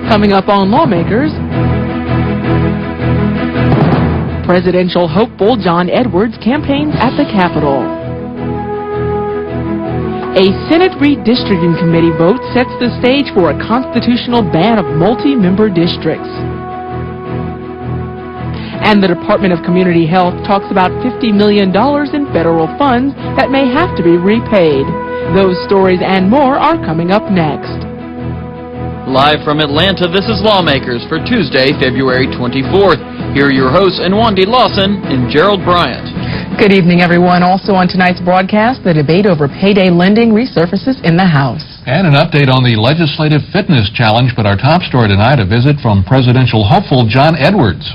Coming up on Lawmakers, presidential hopeful John Edwards campaigns at the Capitol. A Senate redistricting committee vote sets the stage for a constitutional ban of multi-member districts. And the Department of Community Health talks about $50 million in federal funds that may have to be repaid. Those stories and more are coming up next. Live from Atlanta, this is Lawmakers for Tuesday, February 24th. Here are your hosts, Nwandi Lawson and Gerald Bryant. Good evening, everyone. Also on tonight's broadcast, the debate over payday lending resurfaces in the House. And an update on the Legislative Fitness Challenge, but our top story tonight, a visit from presidential hopeful John Edwards.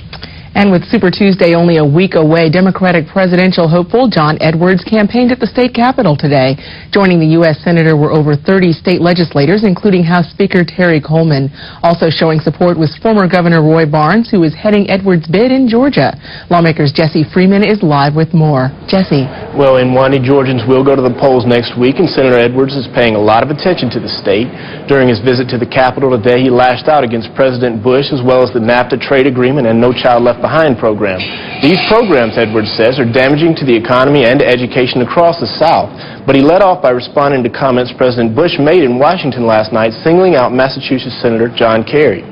And with Super Tuesday only a week away, Democratic presidential hopeful John Edwards campaigned at the state capitol today. Joining the U.S. Senator were over 30 state legislators, including House Speaker Terry Coleman. Also showing support was former Governor Roy Barnes, who is heading Edwards' bid in Georgia. Lawmakers Jesse Freeman is live with more. Jesse. Well, Nwandi, Georgians will go to the polls next week, and Senator Edwards is paying a lot of attention to the state. During his visit to the Capitol today, he lashed out against President Bush, as well as the NAFTA trade agreement and No Child Left Behind program. These programs, Edwards says, are damaging to the economy and to education across the South. But he led off by responding to comments President Bush made in Washington last night, singling out Massachusetts Senator John Kerry.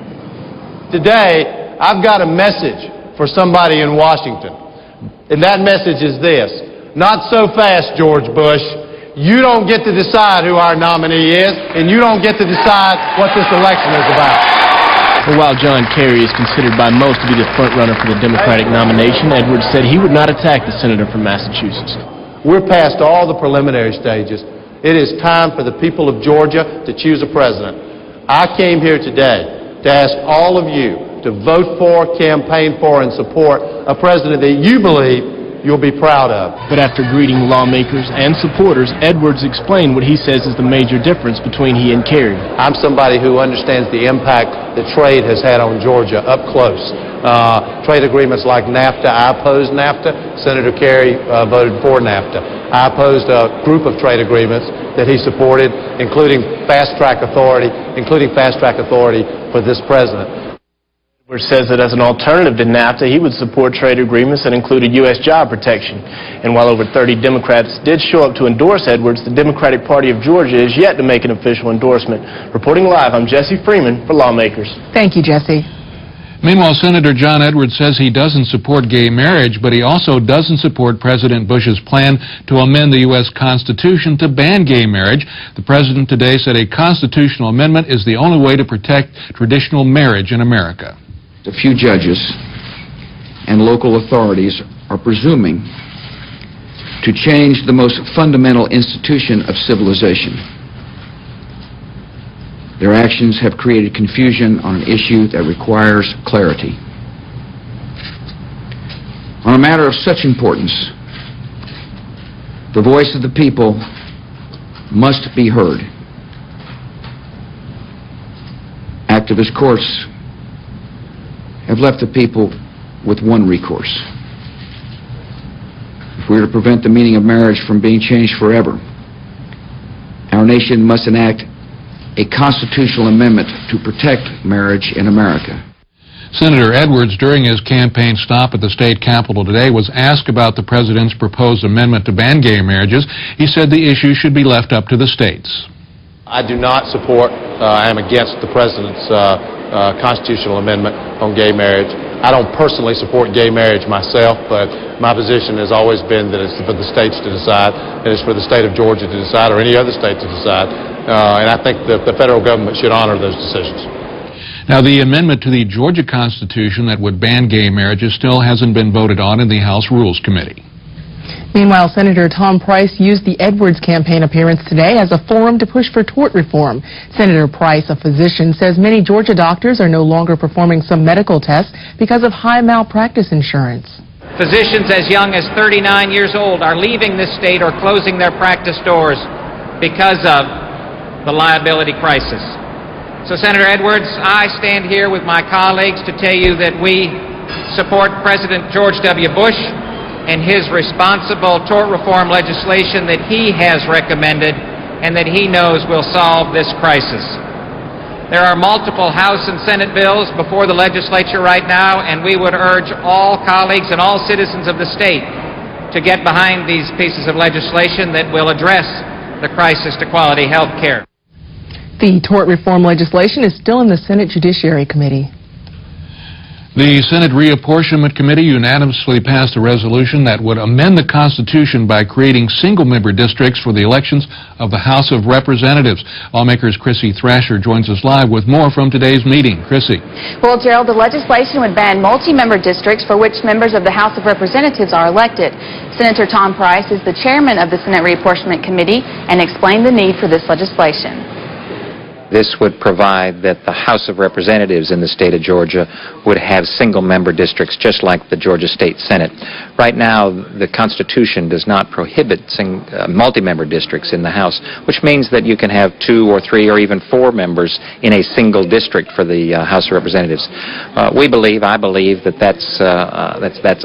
Today, I've got a message for somebody in Washington. And that message is this: not so fast, George Bush. You don't get to decide who our nominee is, and you don't get to decide what this election is about. While John Kerry is considered by most to be the front-runner for the Democratic nomination, Edwards said he would not attack the senator from Massachusetts. We're past all the preliminary stages. It is time for the people of Georgia to choose a president. I came here today to ask all of you to vote for, campaign for, and support a president that you believe you'll be proud of. But after greeting lawmakers and supporters, Edwards explained what he says is the major difference between he and Kerry. I'm somebody who understands the impact that trade has had on Georgia up close. Trade agreements like NAFTA, I opposed NAFTA. Senator Kerry voted for NAFTA. I opposed a group of trade agreements that he supported, including fast-track authority for this president. Edwards says that as an alternative to NAFTA, he would support trade agreements that included U.S. job protection. And while over 30 Democrats did show up to endorse Edwards, the Democratic Party of Georgia is yet to make an official endorsement. Reporting live, I'm Jesse Freeman for Lawmakers. Thank you, Jesse. Meanwhile, Senator John Edwards says he doesn't support gay marriage, but he also doesn't support President Bush's plan to amend the U.S. Constitution to ban gay marriage. The president today said a constitutional amendment is the only way to protect traditional marriage in America. A few judges and local authorities are presuming to change the most fundamental institution of civilization. Their actions have created confusion on an issue that requires clarity. On a matter of such importance, the voice of the people must be heard. Activist courts have left the people with one recourse. If we are to prevent the meaning of marriage from being changed forever, our nation must enact a constitutional amendment to protect marriage in America. Senator Edwards, during his campaign stop at the state capitol today, was asked about the president's proposed amendment to ban gay marriages. He said the issue should be left up to the states. I do not support, I am against the president's constitutional amendment on gay marriage. I don't personally support gay marriage myself, but my position has always been that it's for the states to decide, and it's for the state of Georgia to decide, or any other state to decide. And I think the federal government should honor those decisions. Now, the amendment to the Georgia Constitution that would ban gay marriages still hasn't been voted on in the House Rules Committee. Meanwhile, Senator Tom Price used the Edwards campaign appearance today as a forum to push for tort reform. Senator Price, a physician, says many Georgia doctors are no longer performing some medical tests because of high malpractice insurance. Physicians as young as 39 years old are leaving this state or closing their practice doors because of the liability crisis. So, Senator Edwards, I stand here with my colleagues to tell you that we support President George W. Bush and his responsible tort reform legislation that he has recommended and that he knows will solve this crisis. There are multiple House and Senate bills before the legislature right now, and we would urge all colleagues and all citizens of the state to get behind these pieces of legislation that will address the crisis to quality health care. The tort reform legislation is still in the Senate Judiciary Committee. The Senate Reapportionment Committee unanimously passed a resolution that would amend the Constitution by creating single-member districts for the elections of the House of Representatives. Lawmakers Chrissy Thrasher joins us live with more from today's meeting. Chrissy. Well, Gerald, the legislation would ban multi-member districts for which members of the House of Representatives are elected. Senator Tom Price is the chairman of the Senate Reapportionment Committee and explained the need for this legislation. This would provide that the House of Representatives in the state of Georgia would have single-member districts just like the Georgia State Senate. Right now, the Constitution does not prohibit multi-member districts in the House, which means that you can have 2 or 3 or even 4 members in a single district for the House of Representatives. I believe that that's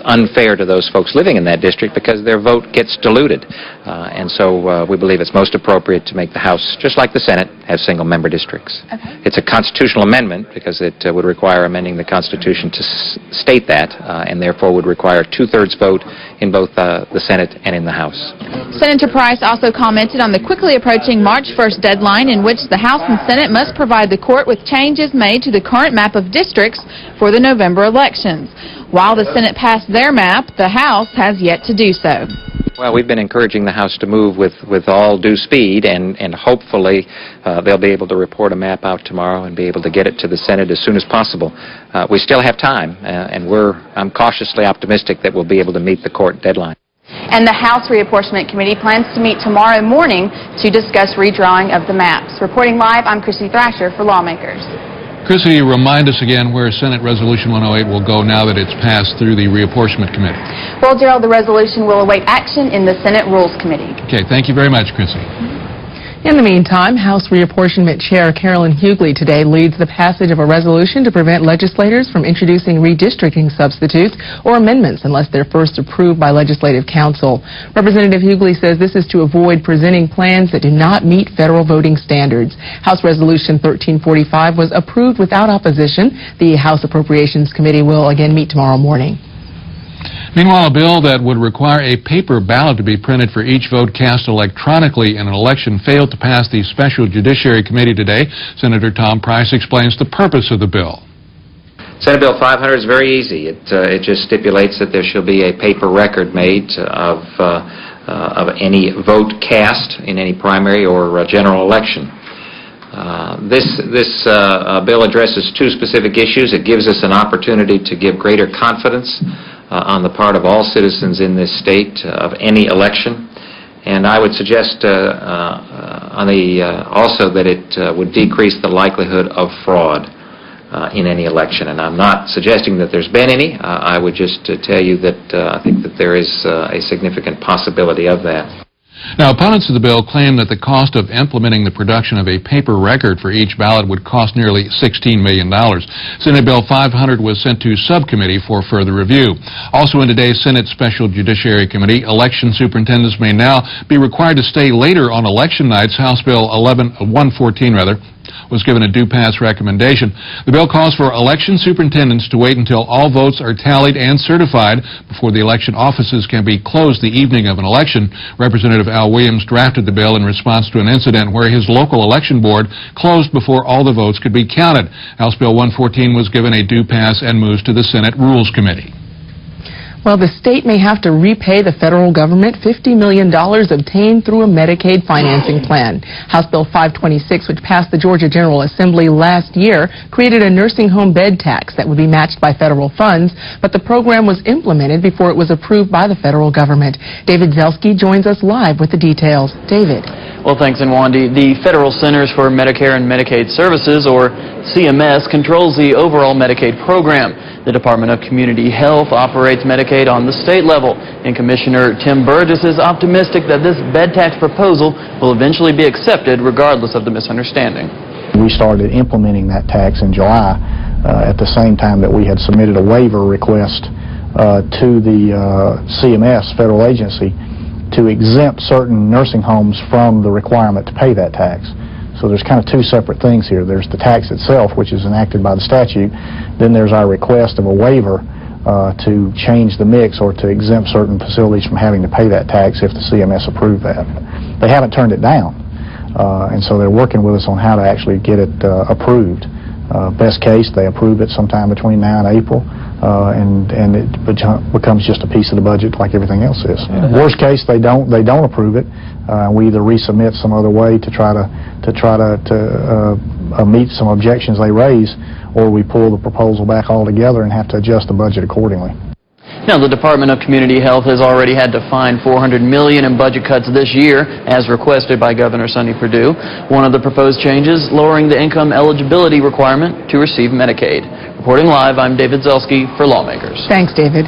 unfair to those folks living in that district because their vote gets diluted. And so we believe it's most appropriate to make the House, just like the Senate, have single-member districts. Okay. It's a constitutional amendment because it would require amending the Constitution to state that, and therefore would require a 2/3 vote in both the Senate and in the House. Senator Price also commented on the quickly approaching March 1st deadline in which the House and Senate must provide the court with changes made to the current map of districts for the November elections. While the Senate passed their map, the House has yet to do so. Well, we've been encouraging the House to move with all due speed, and hopefully they'll be able to report a map out tomorrow and be able to get it to the Senate as soon as possible. We still have time, and I'm cautiously optimistic that we'll be able to meet the court deadline. And the House Reapportionment Committee plans to meet tomorrow morning to discuss redrawing of the maps. Reporting live, I'm Chrissy Thrasher for Lawmakers. Chrissy, remind us again where Senate Resolution 108 will go now that it's passed through the Reapportionment Committee. Well, Gerald, the resolution will await action in the Senate Rules Committee. Okay, thank you very much, Chrissy. In the meantime, House Reapportionment Chair Carolyn Hughley today leads the passage of a resolution to prevent legislators from introducing redistricting substitutes or amendments unless they're first approved by Legislative Council. Representative Hughley says this is to avoid presenting plans that do not meet federal voting standards. House Resolution 1345 was approved without opposition. The House Appropriations Committee will again meet tomorrow morning. Meanwhile, a bill that would require a paper ballot to be printed for each vote cast electronically in an election failed to pass the Special Judiciary Committee today. Senator Tom Price explains the purpose of the bill. Senate Bill 500 is very easy. It just stipulates that there shall be a paper record made of any vote cast in any primary or general election. This bill addresses 2 specific issues. It gives us an opportunity to give greater confidence on the part of all citizens in this state of any election, and I would suggest also that it would decrease the likelihood of fraud in any election. And I'm not suggesting that there's been any. I would just tell you that I think that there is a significant possibility of that. Now, opponents of the bill claim that the cost of implementing the production of a paper record for each ballot would cost nearly $16 million. Senate Bill 500 was sent to subcommittee for further review. Also in today's Senate Special Judiciary Committee, election superintendents may now be required to stay later on election nights. House Bill 114 was given a due pass recommendation. The bill calls for election superintendents to wait until all votes are tallied and certified before the election offices can be closed the evening of an election. Representative Al Williams drafted the bill in response to an incident where his local election board closed before all the votes could be counted. House Bill 114 was given a due pass and moves to the Senate Rules Committee. Well, the state may have to repay the federal government $50 million obtained through a Medicaid financing plan. House Bill 526, which passed the Georgia General Assembly last year, created a nursing home bed tax that would be matched by federal funds, but the program was implemented before it was approved by the federal government. David Zelski joins us live with the details. David. Well, thanks, Nwandi. The Federal Centers for Medicare and Medicaid Services, or CMS, controls the overall Medicaid program. The Department of Community Health operates Medicaid on the state level, and Commissioner Tim Burgess is optimistic that this bed tax proposal will eventually be accepted regardless of the misunderstanding. We started implementing that tax in July at the same time that we had submitted a waiver request to the CMS, federal agency, to exempt certain nursing homes from the requirement to pay that tax. So there's kind of two separate things here. There's the tax itself, which is enacted by the statute. Then there's our request of a waiver to change the mix or to exempt certain facilities from having to pay that tax if the CMS approved that. They haven't turned it down, and so they're working with us on how to actually get it approved. Best case, they approve it sometime between now and April, and it becomes just a piece of the budget like everything else is. Worst case, they don't approve it. We either resubmit some other way to try to meet some objections they raise, or we pull the proposal back altogether and have to adjust the budget accordingly. Now, the Department of Community Health has already had to find $400 million in budget cuts this year, as requested by Governor Sonny Perdue. One of the proposed changes, lowering the income eligibility requirement to receive Medicaid. Reporting live, I'm David Zelski for Lawmakers. Thanks, David.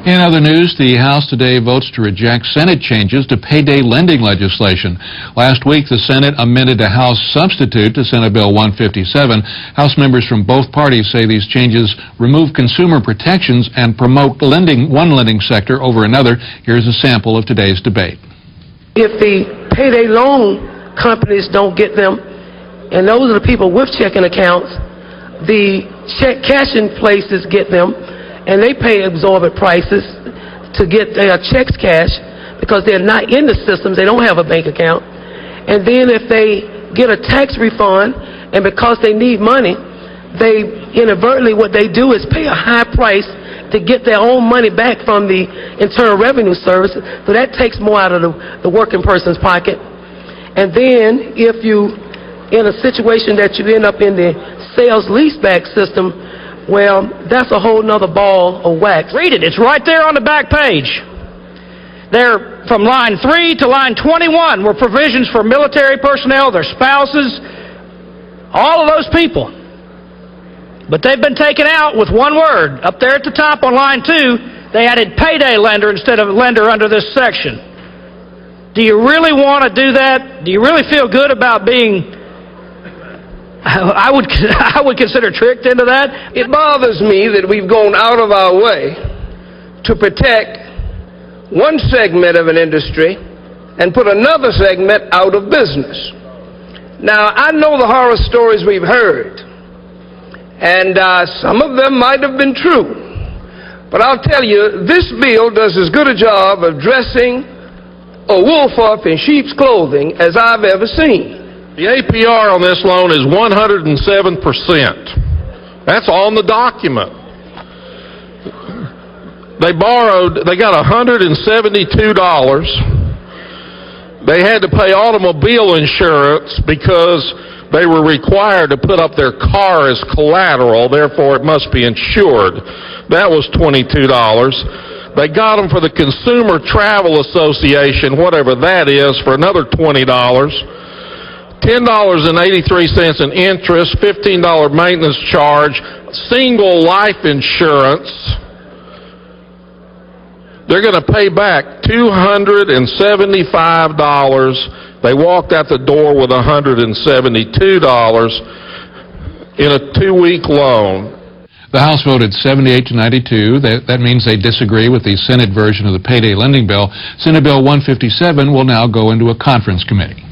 In other news, the House today votes to reject Senate changes to payday lending legislation. Last week, the Senate amended a House substitute to Senate Bill 157. House members from both parties say these changes remove consumer protections and promote one lending sector over another. Here's a sample of today's debate. If the payday loan companies don't get them, and those are the people with checking accounts, the cash-in places get them, and they pay exorbitant prices to get their checks cashed because they're not in the systems, they don't have a bank account. And then if they get a tax refund, and because they need money, they inadvertently, what they do is pay a high price to get their own money back from the Internal Revenue Service, so that takes more out of the working person's pocket. And then if you in a situation that you end up in the sales leaseback system, well, that's a whole nother ball of wax. Read it. It's right there on the back page. There, from line 3 to line 21 were provisions for military personnel, their spouses, all of those people. But they've been taken out with one word. Up there at the top on line 2, they added payday lender instead of lender under this section. Do you really want to do that? Do you really feel good about being... I would consider tricked into that. It bothers me that we've gone out of our way to protect one segment of an industry and put another segment out of business. Now, I know the horror stories we've heard, and some of them might have been true. But I'll tell you, this bill does as good a job of dressing a wolf up in sheep's clothing as I've ever seen. The APR on this loan is 107%. That's on the document. They got $172. They had to pay automobile insurance because they were required to put up their car as collateral, therefore it must be insured. That was $22. They got them for the Consumer Travel Association, whatever that is, for another $20. $10.83 in interest, $15 maintenance charge, single life insurance. They're going to pay back $275. They walked out the door with $172 in a 2-week loan. The House voted 78 to 92. That means they disagree with the Senate version of the payday lending bill. Senate Bill 157 will now go into a conference committee.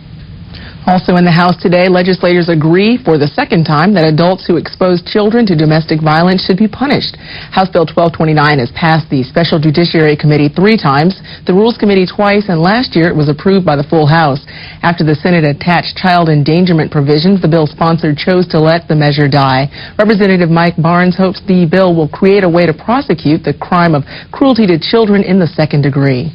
Also in the House today, legislators agree for the second time that adults who expose children to domestic violence should be punished. House Bill 1229 has passed the Special Judiciary Committee 3 times, the Rules Committee twice, and last year it was approved by the full House. After the Senate attached child endangerment provisions, the bill sponsor chose to let the measure die. Representative Mike Barnes hopes the bill will create a way to prosecute the crime of cruelty to children in the second degree.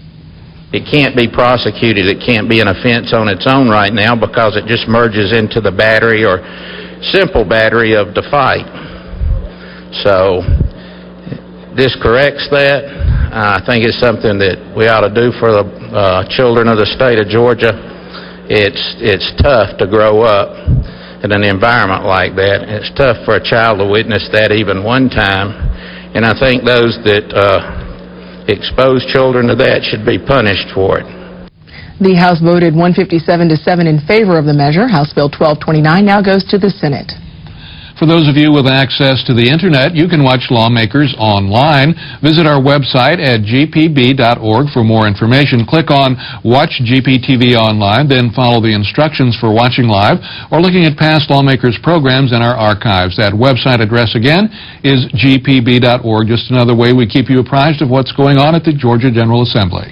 It can't be prosecuted. It can't be an offense on its own right now because it just merges into the battery or simple battery of the fight. So this corrects that. I think it's something that we ought to do for the children of the state of Georgia. It's tough to grow up in an environment like that. It's tough for a child to witness that even one time. And I think those that expose children to that should be punished for it. The House voted 157 to 7 in favor of the measure. House Bill 1229 now goes to the Senate. For those of you with access to the Internet, you can watch Lawmakers online. Visit our website at gpb.org for more information. Click on Watch GPTV Online, then follow the instructions for watching live or looking at past Lawmakers programs in our archives. That website address again is gpb.org. Just another way we keep you apprised of what's going on at the Georgia General Assembly.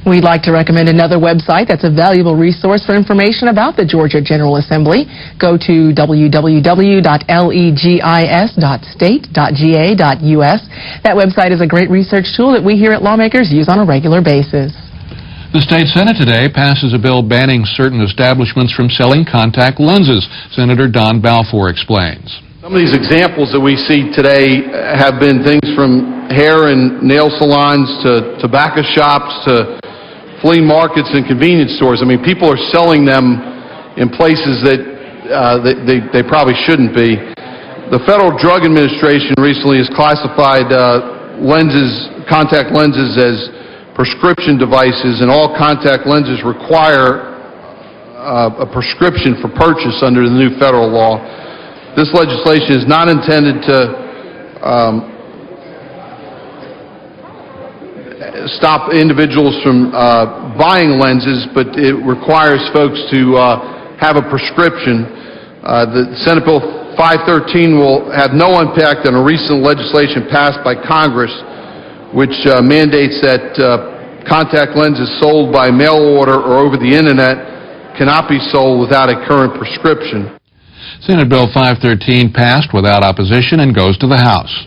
We'd like to recommend another website that's a valuable resource for information about the Georgia General Assembly. Go to www.legis.state.ga.us. That website is a great research tool that we here at Lawmakers use on a regular basis. The state Senate today passes a bill banning certain establishments from selling contact lenses. Senator Don Balfour explains. Some of these examples that we see today have been things from hair and nail salons to tobacco shops to flea markets and convenience stores. I mean, people are selling them in places that they probably shouldn't be. The Federal Drug Administration recently has classified contact lenses as prescription devices, and all contact lenses require a prescription for purchase under the new federal law. This legislation is not intended to stop individuals from buying lenses, but it requires folks to have a prescription. The Senate Bill 513 will have no impact on a recent legislation passed by Congress, which mandates that contact lenses sold by mail order or over the Internet cannot be sold without a current prescription. Senate Bill 513 passed without opposition and goes to the House.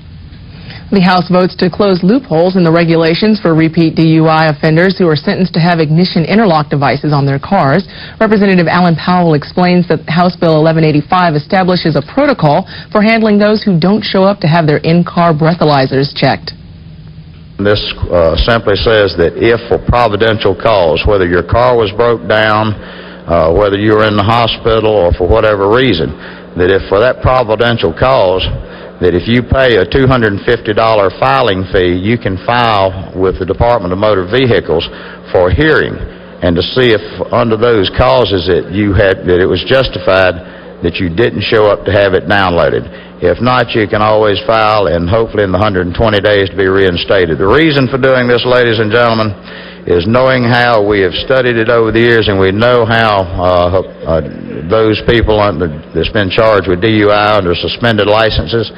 The House votes to close loopholes in the regulations for repeat DUI offenders who are sentenced to have ignition interlock devices on their cars. Representative Alan Powell explains that House Bill 1185 establishes a protocol for handling those who don't show up to have their in-car breathalyzers checked. This simply says that if for providential cause, whether your car was broke down, whether you were in the hospital or for whatever reason, that if for that providential cause, that if you pay a $250 filing fee, you can file with the Department of Motor Vehicles for a hearing and to see if under those causes that it was justified that you didn't show up to have it downloaded. If not, you can always file and hopefully in the 120 days to be reinstated. The reason for doing this, ladies and gentlemen, is knowing how we have studied it over the years, and we know how those people that's been charged with DUI under suspended licenses,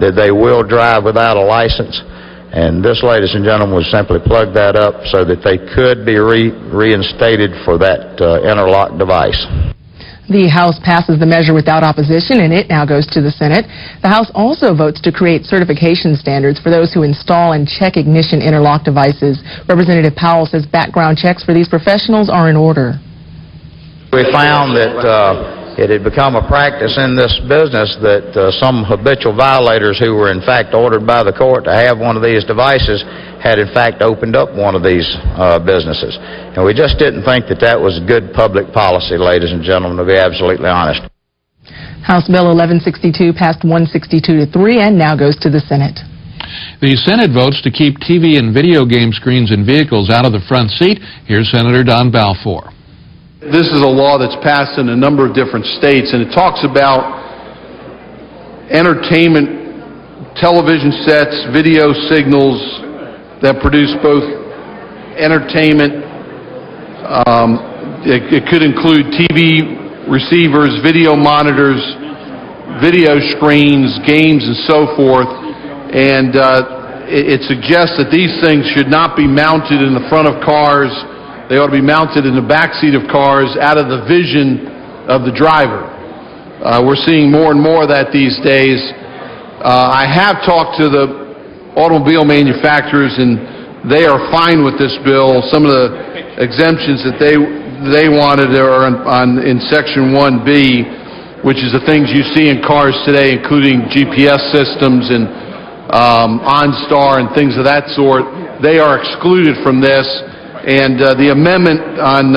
that they will drive without a license. And this, ladies and gentlemen, would simply plug that up so that they could be reinstated for that interlock device. The House passes the measure without opposition, and it now goes to the Senate. The House also votes to create certification standards for those who install and check ignition interlock devices. Representative Powell says background checks for these professionals are in order. We found that it had become a practice in this business that some habitual violators who were in fact ordered by the court to have one of these devices had in fact opened up one of these businesses. And we just didn't think that that was good public policy, ladies and gentlemen, to be absolutely honest. House Bill 1162 passed 162 to 3 and now goes to the Senate. The Senate votes to keep TV and video game screens in vehicles out of the front seat. Here's Senator Don Balfour. This is a law that's passed in a number of different states, and it talks about entertainment television sets, video signals that produce both entertainment. It could include TV receivers, video monitors, video screens, games, and so forth. And it suggests that these things should not be mounted in the front of cars. They ought to be mounted in the back seat of cars out of the vision of the driver. We're seeing more and more of that these days. I have talked to the automobile manufacturers, and they are fine with this bill. Some of the exemptions that they wanted are in Section 1B, which is the things you see in cars today, including GPS systems and OnStar and things of that sort. They are excluded from this. And the amendment on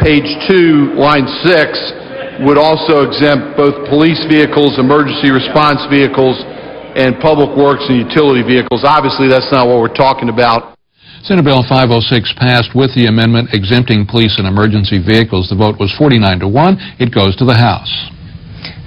page 2, line 6, would also exempt both police vehicles, emergency response vehicles, and public works and utility vehicles. Obviously, that's not what we're talking about. Senate Bill 506 passed with the amendment exempting police and emergency vehicles. The vote was 49 to 1. It goes to the House.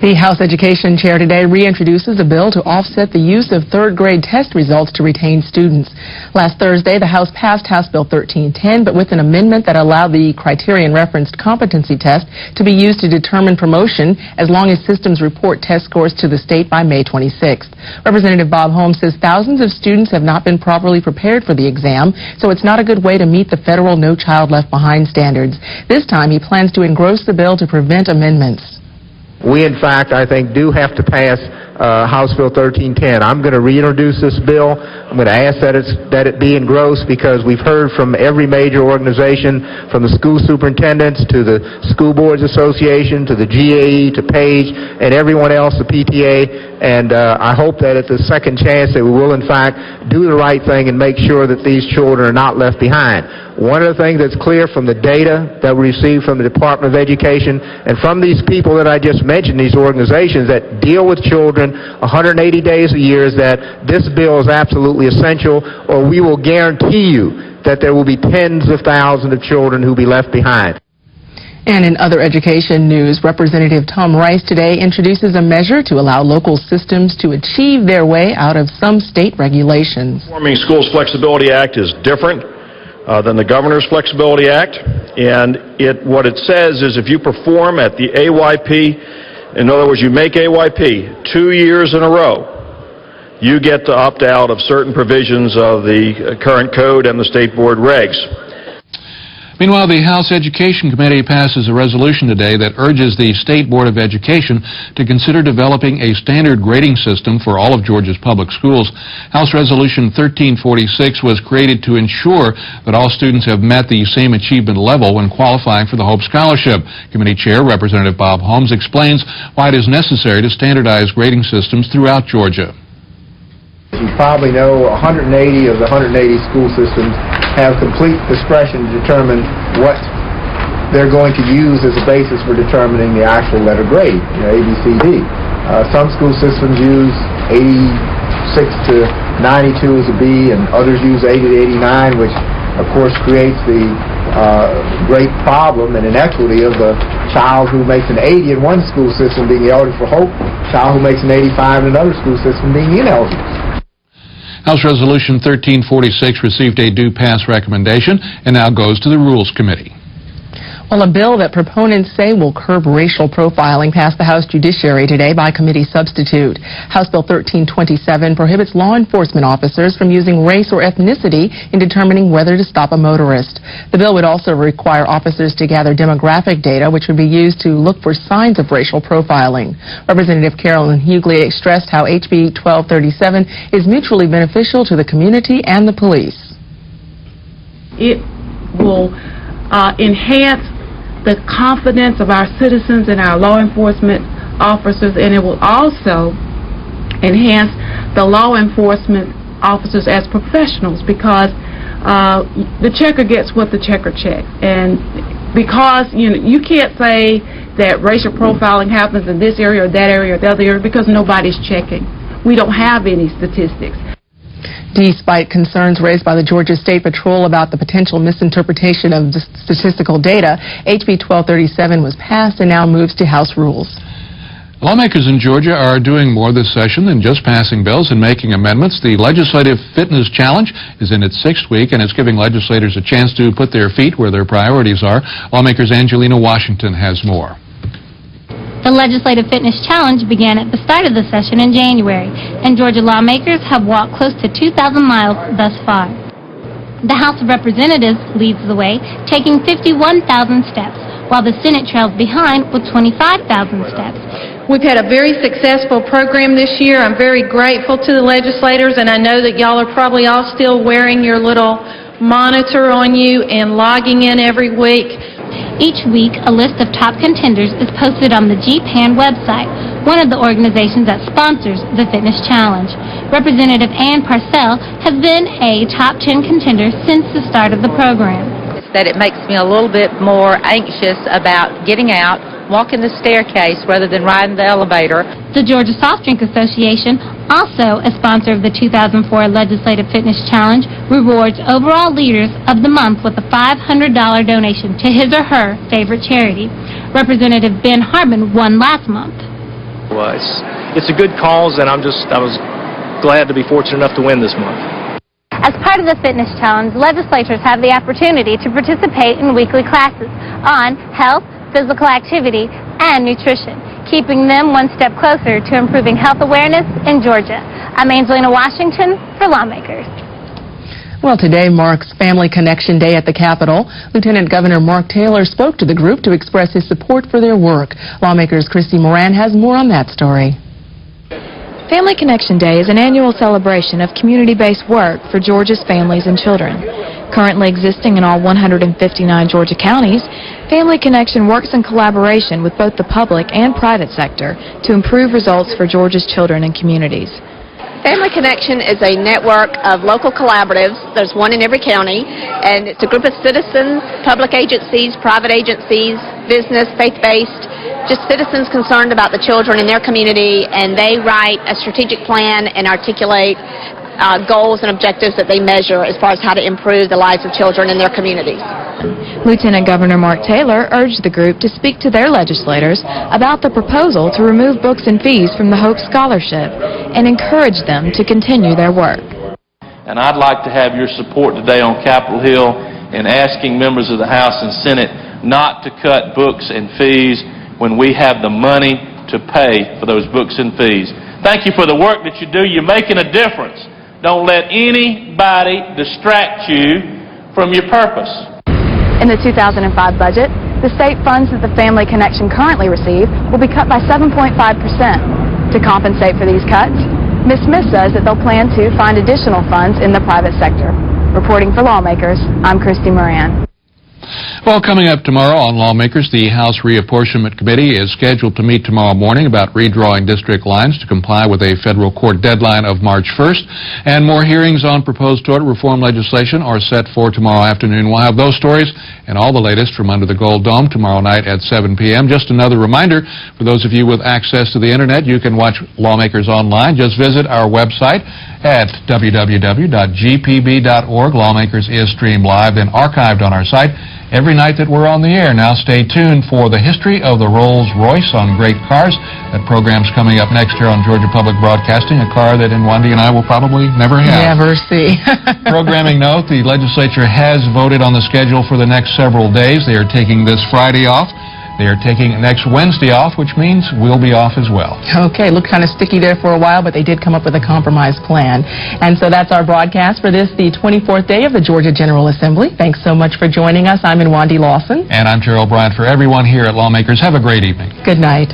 The House Education Chair today reintroduces a bill to offset the use of third-grade test results to retain students. Last Thursday, the House passed House Bill 1310, but with an amendment that allowed the criterion-referenced competency test to be used to determine promotion as long as systems report test scores to the state by May 26th. Representative Bob Holmes says thousands of students have not been properly prepared for the exam, so it's not a good way to meet the federal No Child Left Behind standards. This time, he plans to engross the bill to prevent amendments. We, in fact, I think, do have to pass House Bill 1310. I'm going to reintroduce this bill. I'm going to ask that it be engrossed because we've heard from every major organization, from the school superintendents to the School Boards Association to the GAE to PAGE and everyone else, the PTA, and I hope that at the second chance that we will, in fact, do the right thing and make sure that these children are not left behind. One of the things that's clear from the data that we received from the Department of Education and from these people that I just mentioned, these organizations that deal with children 180 days a year, is that this bill is absolutely essential, or we will guarantee you that there will be tens of thousands of children who will be left behind. And in other education news, Representative Tom Rice today introduces a measure to allow local systems to achieve their way out of some state regulations. The Performing Schools Flexibility Act is different than the Governor's Flexibility Act, and what it says is if you perform at the AYP, in other words, you make AYP 2 years in a row, you get to opt out of certain provisions of the current code and the state board regs. Meanwhile, the House Education Committee passes a resolution today that urges the State Board of Education to consider developing a standard grading system for all of Georgia's public schools. House Resolution 1346 was created to ensure that all students have met the same achievement level when qualifying for the Hope Scholarship. Committee Chair Representative Bob Holmes explains why it is necessary to standardize grading systems throughout Georgia. You probably know 180 of the 180 school systems have complete discretion to determine what they're going to use as a basis for determining the actual letter grade, A, B, C, D. Some school systems use 86 to 92 as a B, and others use 80 to 89, which of course creates the great problem and inequity of a child who makes an 80 in one school system being eligible for Hope, a child who makes an 85 in another school system being ineligible. House Resolution 1346 received a due pass recommendation and now goes to the Rules Committee. Well, a bill that proponents say will curb racial profiling passed the House Judiciary today by committee substitute. House Bill 1327 prohibits law enforcement officers from using race or ethnicity in determining whether to stop a motorist. The bill would also require officers to gather demographic data, which would be used to look for signs of racial profiling. Representative Carolyn Hughley stressed how HB 1237 is mutually beneficial to the community and the police. It will enhance the confidence of our citizens and our law enforcement officers, and it will also enhance the law enforcement officers as professionals, because the checker gets what the checker checks, and because you can't say that racial profiling happens in this area or that area or the other area because nobody's checking. We don't have any statistics. Despite concerns raised by the Georgia State Patrol about the potential misinterpretation of statistical data, HB 1237 was passed and now moves to House rules. Lawmakers in Georgia are doing more this session than just passing bills and making amendments. The Legislative Fitness Challenge is in its 6th week, and it's giving legislators a chance to put their feet where their priorities are. Lawmakers' Angelina Washington has more. The Legislative Fitness Challenge began at the start of the session in January, and Georgia lawmakers have walked close to 2,000 miles thus far. The House of Representatives leads the way, taking 51,000 steps, while the Senate trails behind with 25,000 steps. We've had a very successful program this year. I'm very grateful to the legislators, and I know that y'all are probably all still wearing your little monitor on you and logging in every week. Each week, a list of top contenders is posted on the GPAN website, one of the organizations that sponsors the Fitness Challenge. Representative Ann Parcell has been a top 10 contender since the start of the program. That it makes me a little bit more anxious about getting out, walking the staircase rather than riding the elevator. The Georgia Soft Drink Association, also a sponsor of the 2004 Legislative Fitness Challenge, rewards overall leaders of the month with a $500 donation to his or her favorite charity. Representative Ben Harbin won last month. It's a good cause, and I was glad to be fortunate enough to win this month. As part of the fitness challenge, legislators have the opportunity to participate in weekly classes on health, physical activity, and nutrition, keeping them one step closer to improving health awareness in Georgia. I'm Angelina Washington for Lawmakers. Well, today marks Family Connection Day at the Capitol. Lieutenant Governor Mark Taylor spoke to the group to express his support for their work. Lawmakers Christy Moran has more on that story. Family Connection Day is an annual celebration of community-based work for Georgia's families and children. Currently existing in all 159 Georgia counties, Family Connection works in collaboration with both the public and private sector to improve results for Georgia's children and communities. Family Connection is a network of local collaboratives. There's one in every county, and it's a group of citizens, public agencies, private agencies, business, faith-based, just citizens concerned about the children in their community, and they write a strategic plan and articulate goals and objectives that they measure as far as how to improve the lives of children in their communities. Lieutenant Governor Mark Taylor urged the group to speak to their legislators about the proposal to remove books and fees from the Hope Scholarship and encourage them to continue their work. And I'd like to have your support today on Capitol Hill in asking members of the House and Senate not to cut books and fees when we have the money to pay for those books and fees. Thank you for the work that you do. You're making a difference. Don't let anybody distract you from your purpose. In the 2005 budget, the state funds that the Family Connection currently receive will be cut by 7.5%. To compensate for these cuts, Ms. Smith says that they'll plan to find additional funds in the private sector. Reporting for Lawmakers, I'm Christy Moran. Well, coming up tomorrow on Lawmakers, the House Reapportionment Committee is scheduled to meet tomorrow morning about redrawing district lines to comply with a federal court deadline of March 1st. And more hearings on proposed tort reform legislation are set for tomorrow afternoon. We'll have those stories and all the latest from under the Gold Dome tomorrow night at 7 p.m. Just another reminder, for those of you with access to the Internet, you can watch Lawmakers online. Just visit our website at www.gpb.org. Lawmakers is streamed live and archived on our site every night that we're on the air. Now stay tuned for the history of the Rolls-Royce on great cars. That program's coming up next here on Georgia Public Broadcasting, a car that Wendy and I will probably never have. Never see. Programming note, the legislature has voted on the schedule for the next several days. They are taking this Friday off. They are taking next Wednesday off, which means we'll be off as well. Okay, looked kind of sticky there for a while, but they did come up with a compromise plan. And so that's our broadcast for this, the 24th day of the Georgia General Assembly. Thanks so much for joining us. I'm Wandy Lawson. And I'm Gerald Bryant. For everyone here at Lawmakers, have a great evening. Good night.